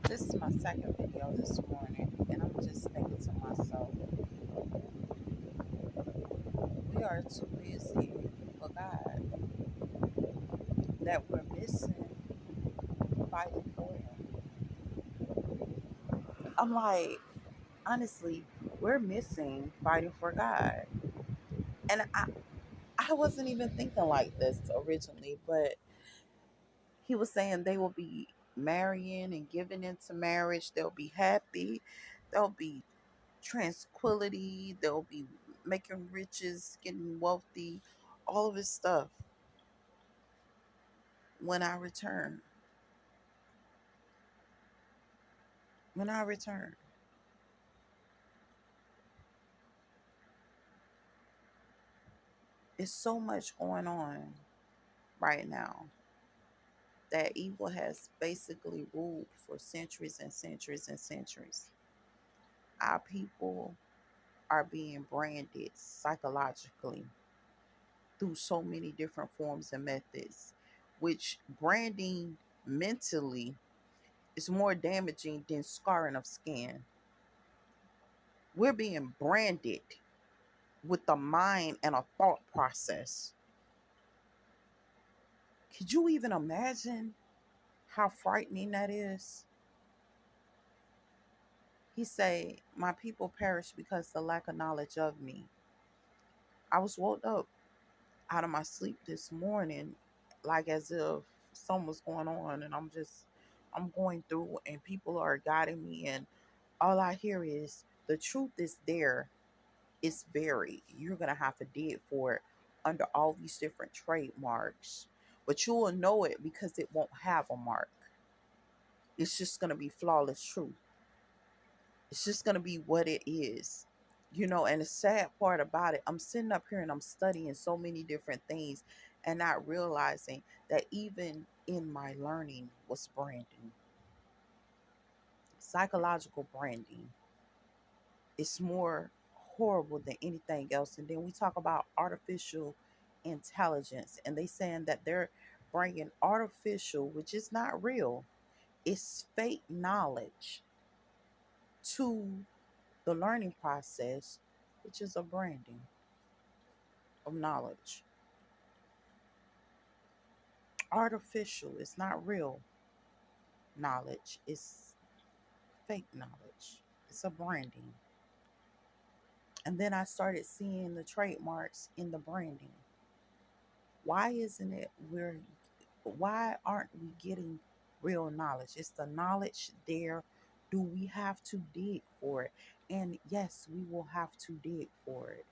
This is my second video this morning, and I'm just thinking to myself, we are too busy for God that we're missing fighting for Him. I'm like, honestly, we're missing fighting for God. And I wasn't even thinking like this originally, but He was saying they will be marrying and giving into marriage. They'll be happy. They'll be tranquility. They'll be making riches, getting wealthy, all of this stuff when I return. When I return. It's so much going on right now that evil has basically ruled for centuries and centuries and centuries. Our people are being branded psychologically through so many different forms and methods, which branding mentally is more damaging than scarring of skin. We're being branded with a mind and a thought process. Could you even imagine how frightening that is? He say, my people perish because of the lack of knowledge of me. I was woke up out of my sleep this morning, like as if something was going on, and I'm going through, and people are guiding me, and all I hear is the truth is there. It's buried. You're gonna have to dig for it under all these different trademarks, but you will know it because it won't have a mark. It's just gonna be flawless truth. It's just gonna be what it is. And the sad part about it, I'm sitting up here and I'm studying so many different things and not realizing that even in my learning was branding, psychological branding. It's more horrible than anything else. And then we talk about artificial intelligence, and they saying that they're bringing artificial, which is not real, it's fake knowledge to the learning process, which is a branding of knowledge. Artificial is not real knowledge, it's fake knowledge. It's a branding. And then I started seeing the trademarks in the branding. Why isn't it why aren't we getting real knowledge? It's the knowledge there. Do we have to dig for it? And yes, we will have to dig for it.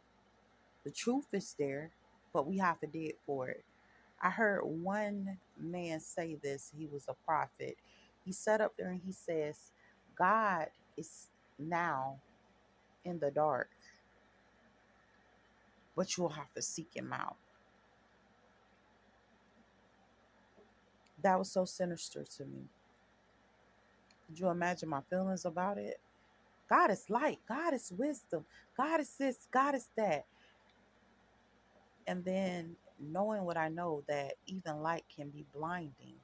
The truth is there, but we have to dig for it. I heard one man say this. He was a prophet. He sat up there and he says, God is now in the dark, but you'll have to seek him out. That was so sinister to me. Could you imagine my feelings about it? God is light. God is wisdom. God is this. God is that. And then knowing what I know, that even light can be blinding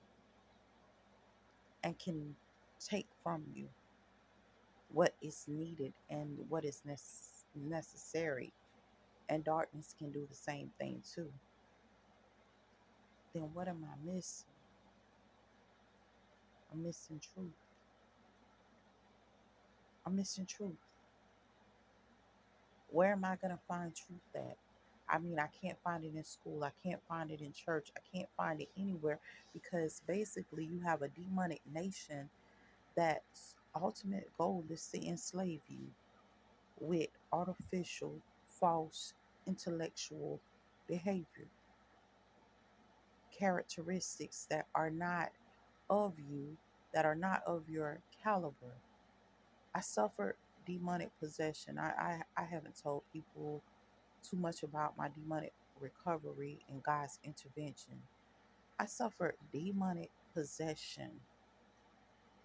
and can take from you what is needed and what is necessary. And darkness can do the same thing too. Then what am I missing? I'm missing truth. I'm missing truth. Where am I going to find truth at? I mean, I can't find it in school. I can't find it in church. I can't find it anywhere because basically you have a demonic nation that's ultimate goal is to enslave you with artificial, false, intellectual behavior, characteristics that are not of you, that are not of your caliber. I suffered demonic possession. I haven't told people too much about my demonic recovery and God's intervention. I suffered demonic possession.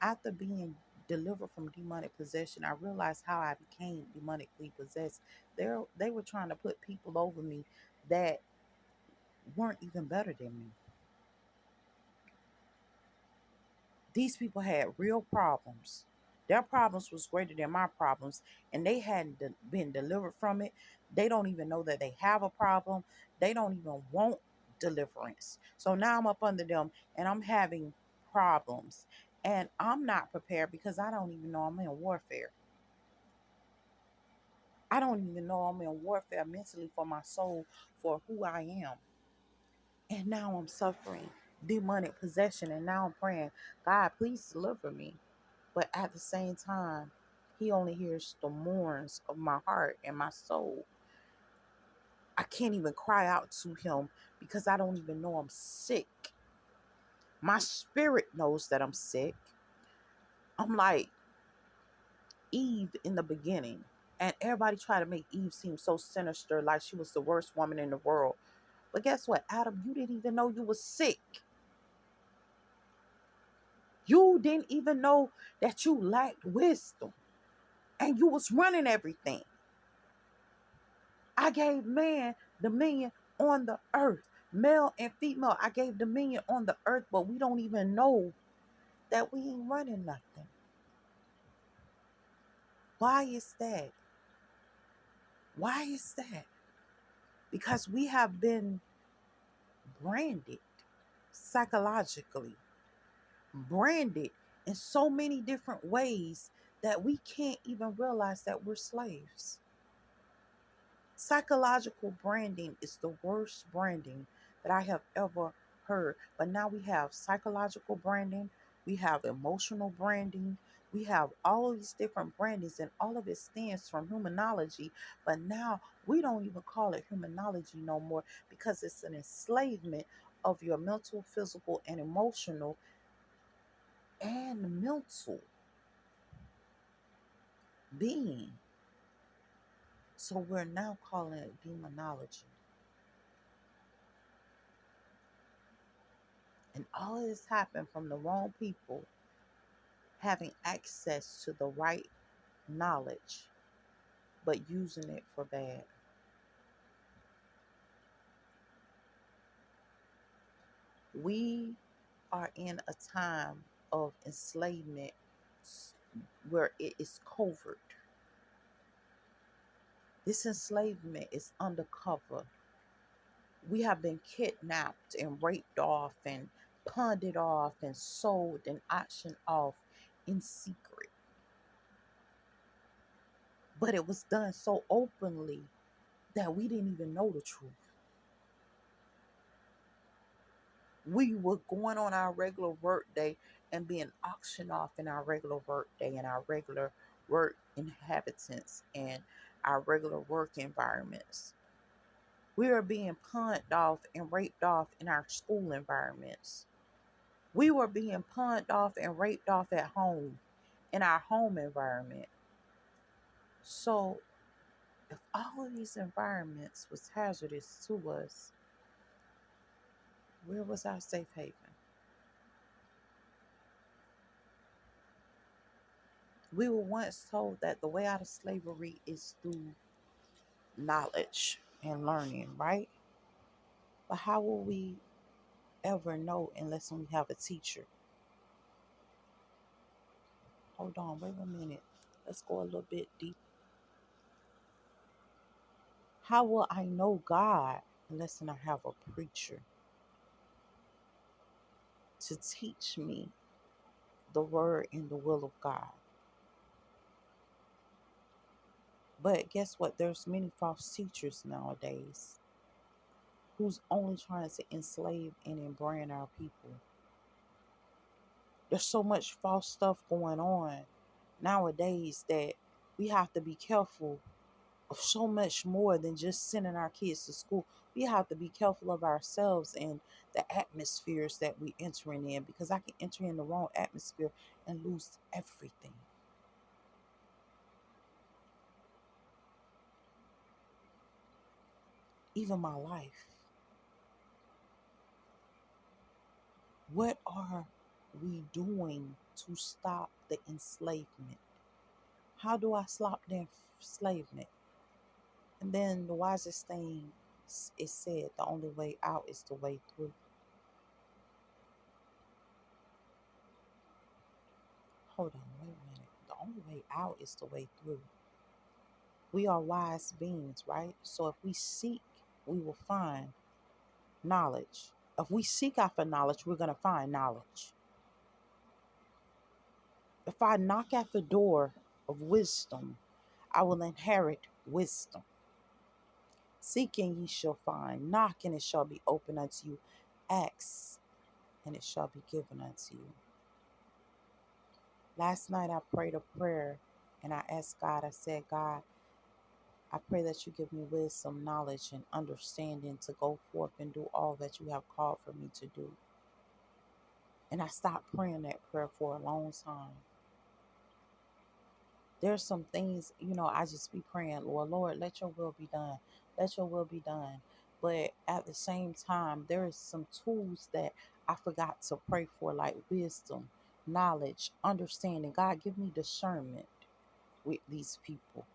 After being delivered from demonic possession, I realized how I became demonically possessed. They were trying to put people over me that weren't even better than me. These people had real problems. Their problems was greater than my problems, and they hadn't been delivered from it. They don't even know that they have a problem. They don't even want deliverance. So now I'm up under them, and I'm having problems, and I'm not prepared because I don't even know I'm in warfare. I don't even know I'm in warfare mentally for my soul, for who I am. And now I'm suffering demonic possession, and now I'm praying, God, please deliver me. But at the same time, he only hears the mourns of my heart and my soul. I can't even cry out to him because I don't even know I'm sick. My spirit knows that I'm sick. I'm like Eve in the beginning. And everybody tried to make Eve seem so sinister, like she was the worst woman in the world. But guess what, Adam? You didn't even know you was sick. You didn't even know that you lacked wisdom. And you was running everything. I gave man dominion on the earth, male and female. I gave dominion on the earth, but we don't even know that we ain't running nothing. Why is that? Why is that? Because we have been branded psychologically, branded in so many different ways that we can't even realize that we're slaves. Psychological branding is the worst branding that I have ever heard. But now we have psychological branding, we have emotional branding, we have all of these different brandings, and all of it stands from humanology. But now we don't even call it humanology no more because it's an enslavement of your mental, physical, and emotional and mental being. So we're now calling it demonology. And all of this happened from the wrong people having access to the right knowledge, but using it for bad. We are in a time of enslavement where it is covert. This enslavement is undercover. We have been kidnapped and raped off and pawned off and sold and auctioned off in secret. But it was done so openly that we didn't even know the truth. We were going on our regular work day and being auctioned off in our regular work day and our regular work inhabitants and our regular work environments. We were being pawned off and raped off in our school environments. We were being pawned off and raped off at home in our home environment. So if all of these environments was hazardous to us, where was our safe haven? We were once told that the way out of slavery is through knowledge and learning, right? But how will we ever know unless we have a teacher? Hold on, wait a minute. Let's go a little bit deep. How will I know God unless I have a preacher to teach me the word and the will of God? But guess what? There's many false teachers nowadays who's only trying to enslave and brand our people. There's so much false stuff going on nowadays that we have to be careful of so much more than just sending our kids to school. We have to be careful of ourselves and the atmospheres that we entering in, because I can enter in the wrong atmosphere and lose everything. Even my life. What are we doing to stop the enslavement? How do I stop the enslavement? And then the wisest thing is said, the only way out is the way through. Hold on, wait a minute. The only way out is the way through. We are wise beings, right? So if we seek, we will find knowledge. If we seek after knowledge, we're going to find knowledge. If I knock at the door of wisdom, I will inherit wisdom. Seeking ye shall find, knocking it shall be open unto you, ask and it shall be given unto you. Last night I prayed a prayer and I asked God, I said, God, I pray that you give me wisdom, knowledge, and understanding to go forth and do all that you have called for me to do. And I stopped praying that prayer for a long time. There's some things, I just be praying, Lord, let your will be done. Let your will be done. But at the same time, there is some tools that I forgot to pray for, like wisdom, knowledge, understanding. God, give me discernment with these people.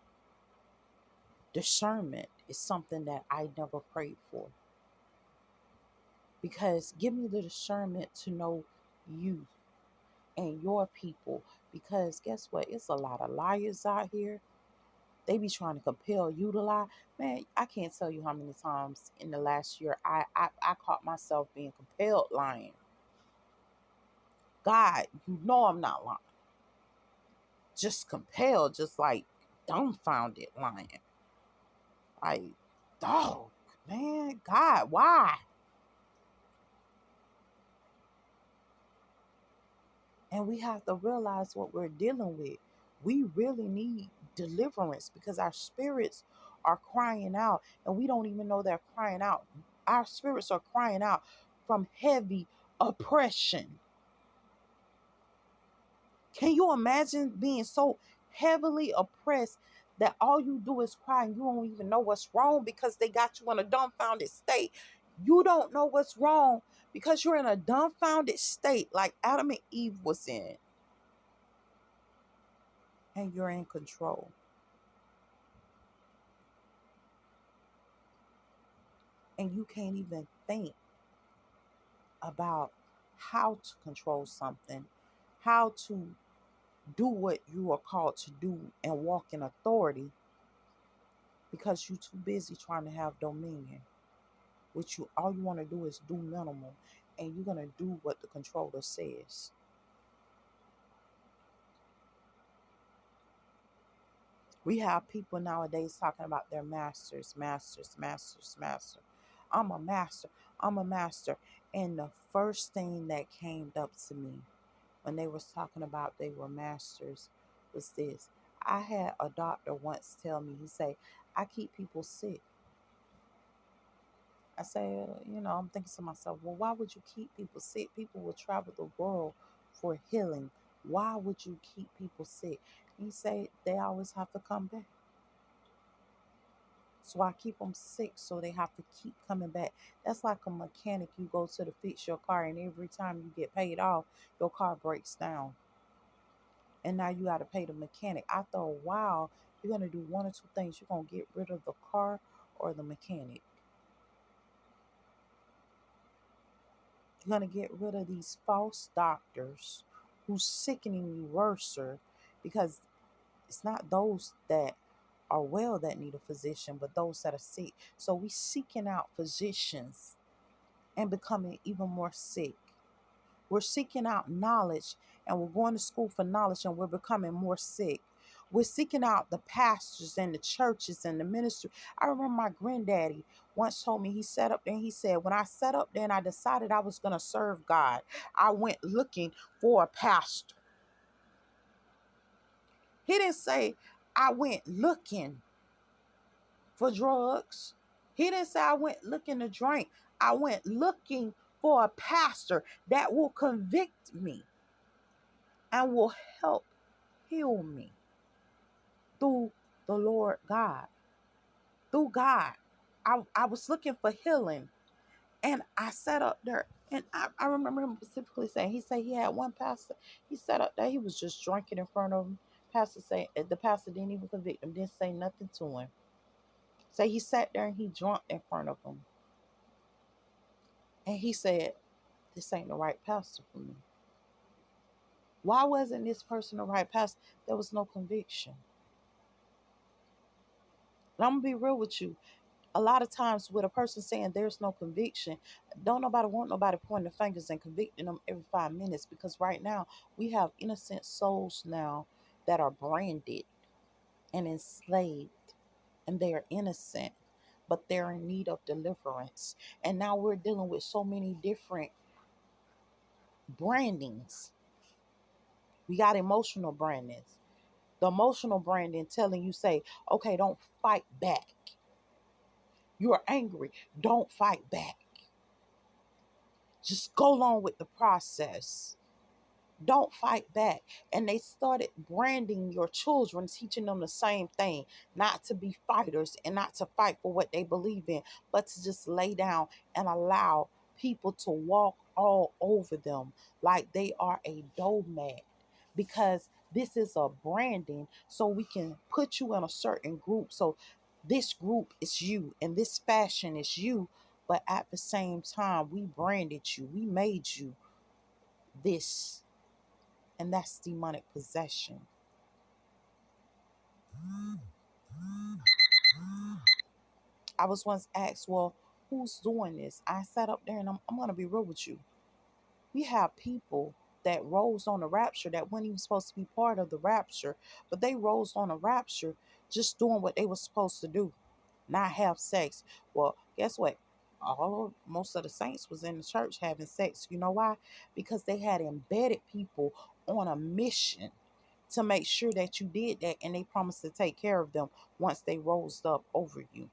Discernment is something that I never prayed for. Because give me the discernment to know you and your people. Because guess what? It's a lot of liars out here. They be trying to compel you to lie. Man, I can't tell you how many times in the last year I caught myself being compelled lying. God, you know I'm not lying. Just compelled, just like dumbfounded lying. Like, dog, man, God, why? And we have to realize what we're dealing with. We really need deliverance because our spirits are crying out and we don't even know they're crying out. Our spirits are crying out from heavy oppression. Can you imagine being so heavily oppressed that all you do is cry and you don't even know what's wrong because they got you in a dumbfounded state? You don't know what's wrong because you're in a dumbfounded state like Adam and Eve was in. And you're in control. And you can't even think about how to control something, how to do what you are called to do and walk in authority because you're too busy trying to have dominion. Which you all you want to do is do minimal and you're gonna do what the controller says. We have people nowadays talking about their masters, masters, masters, master. I'm a master. I'm a master. And the first thing that came up to me when they was talking about they were masters was this. I had a doctor once tell me, he say, I keep people sick. I say, I'm thinking to myself, well, why would you keep people sick? People will travel the world for healing. Why would you keep people sick? He say they always have to come back. So I keep them sick so they have to keep coming back. That's like a mechanic. You go to fix your car and every time you get paid off, your car breaks down. And now you got to pay the mechanic. After a while, you're going to do one or two things. You're going to get rid of the car or the mechanic. You're going to get rid of these false doctors who's sickening you worser because it's not those that are well that need a physician, but those that are sick. So we seeking out physicians and becoming even more sick. We're seeking out knowledge and we're going to school for knowledge and we're becoming more sick. We're seeking out the pastors and the churches and the ministry. I remember my granddaddy once told me, he sat up there and he said, when I sat up there and I decided I was going to serve God, I went looking for a pastor. He didn't say I went looking for drugs. He didn't say I went looking to drink. I went looking for a pastor that will convict me and will help heal me through the Lord God. Through God. I was looking for healing. And I sat up there and I remember him specifically saying, he said he had one pastor. He sat up there, he was just drinking in front of him. The pastor didn't even convict him, didn't say nothing to him. So he sat there and he drunk in front of him. And he said, this ain't the right pastor for me. Why wasn't this person the right pastor? There was no conviction. And I'm gonna be real with you. A lot of times with a person saying there's no conviction, don't nobody want nobody pointing the fingers and convicting them every 5 minutes, because right now we have innocent souls now that are branded and enslaved, and they are innocent, but they're in need of deliverance. And now we're dealing with so many different brandings. We got emotional brandings. The emotional branding telling you, say, okay, don't fight back. You are angry. Don't fight back. Just go along with the process. Don't fight back. And they started branding your children, teaching them the same thing, not to be fighters and not to fight for what they believe in, but to just lay down and allow people to walk all over them like they are a doormat. Because this is a branding, so we can put you in a certain group. So this group is you and this fashion is you, but at the same time, we branded you, we made you this, and that's demonic possession. I was once asked, well, who's doing this? I sat up there and I'm going to be real with you. We have people that rose on the rapture that weren't even supposed to be part of the rapture, but they rose on the rapture just doing what they were supposed to do, not have sex. Well, guess what? Most of the saints was in the church having sex. You know why? Because they had embedded people on a mission to make sure that you did that, and they promised to take care of them once they rose up over you.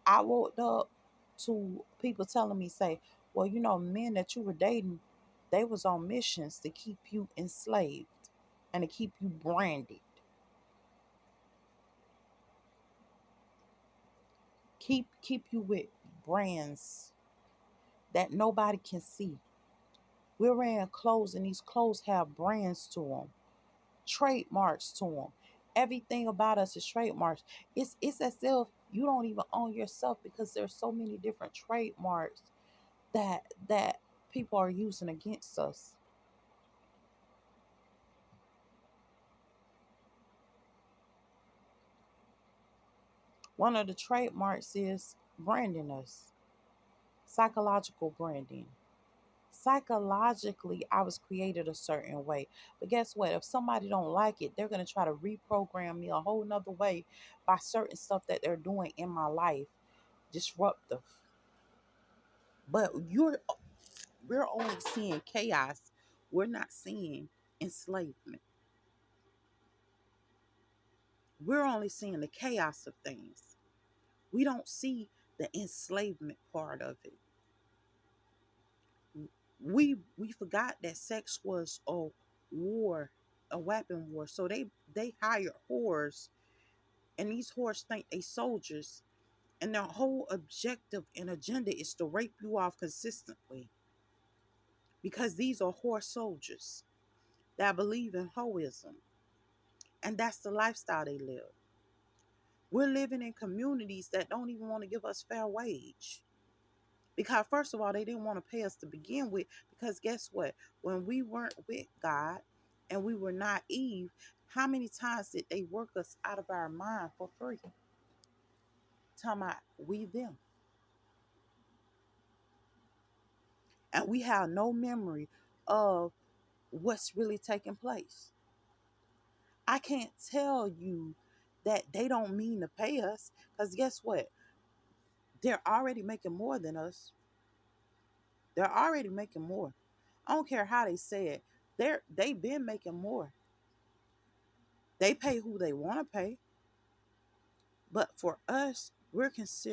I woke up to people telling me, say, well, men that you were dating, they was on missions to keep you enslaved and to keep you branded. Keep you with brands that nobody can see. We're wearing clothes, and these clothes have brands to them, trademarks to them. Everything about us is trademarks. It's as if you don't even own yourself, because there's so many different trademarks that people are using against us. One of the trademarks is branding us, psychological branding. Psychologically, I was created a certain way. But guess what? If somebody don't like it, they're going to try to reprogram me a whole nother way by certain stuff that they're doing in my life, disruptive. But we're only seeing chaos. We're not seeing enslavement. We're only seeing the chaos of things. We don't see the enslavement part of it. We forgot that sex was a war, a weapon war. So they hire whores, and these whores think they soldiers, and their whole objective and agenda is to rape you off consistently, because these are whore soldiers that believe in hoism, and that's the lifestyle they live. We're living in communities that don't even want to give us fair wage. Because, first of all, they didn't want to pay us to begin with. Because guess what? When we weren't with God and we were naive, how many times did they work us out of our mind for free? Talking about we, them. And we have no memory of what's really taking place. I can't tell you that they don't mean to pay us. Because guess what? They're already making more than us. They're already making more. I don't care how they say it. They've been making more. They pay who they want to pay. But for us, we're considered